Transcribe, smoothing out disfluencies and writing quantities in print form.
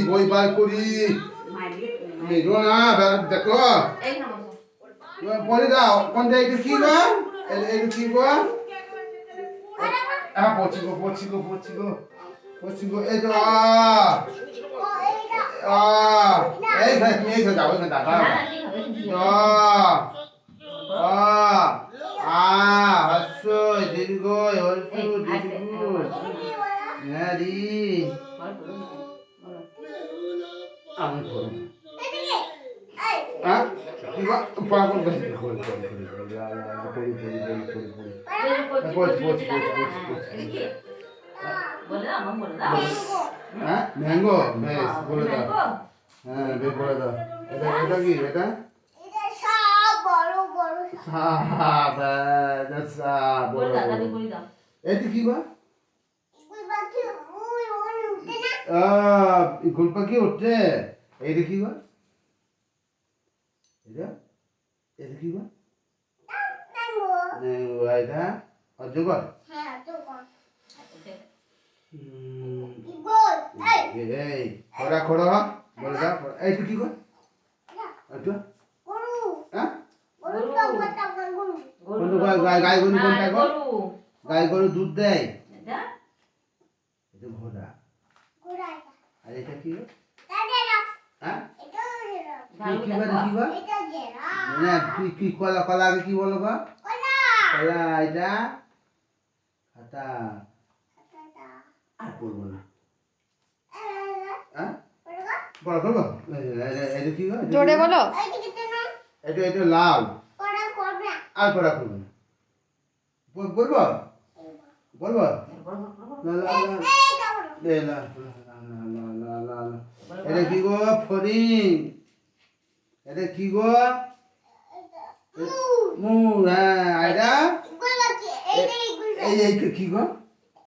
বই বার করি মেরো না দেখো পড়ে দাও কোনটা এটা কি গো এটা কি গো পড়ছি গো এই তো এই ভাই তুমি এই যাও না দাদা হস্যই দীর্ঘই হর্ষু দীর্ঘ হ্যাঁ রি আমি পড়ব হ্যাঁ কি গো পাগল গেছে হ্যাঁ ম্যাঙ্গো বেশ বলে দাও হ্যাঁ বেশ বলে দাও এটা কি এটা এটি কি গো গুল পাখি উঠছে এই দেখি গো এটা এটা কি গো এটা অজগর এই খড়া খড়া বলে দাও এইটা কি গো আচ্ছা হ্যাঁ গাই গরু কোনটা গো গাই গরু দুধ দেয় এটা ঘোড়া আর এটা কি গো হ্যাঁ কি কলা কলা আগে কি বলো গো কলা এটা খাতা আর বলবো না হ্যাঁ বলো বলো এটা কি গো জোরে বলো এটা লাল আর করা করবো না বলবো বলবো এটা কি গো ফড়িং এটা কি গো মু হ্যাঁ এটা এই কি গো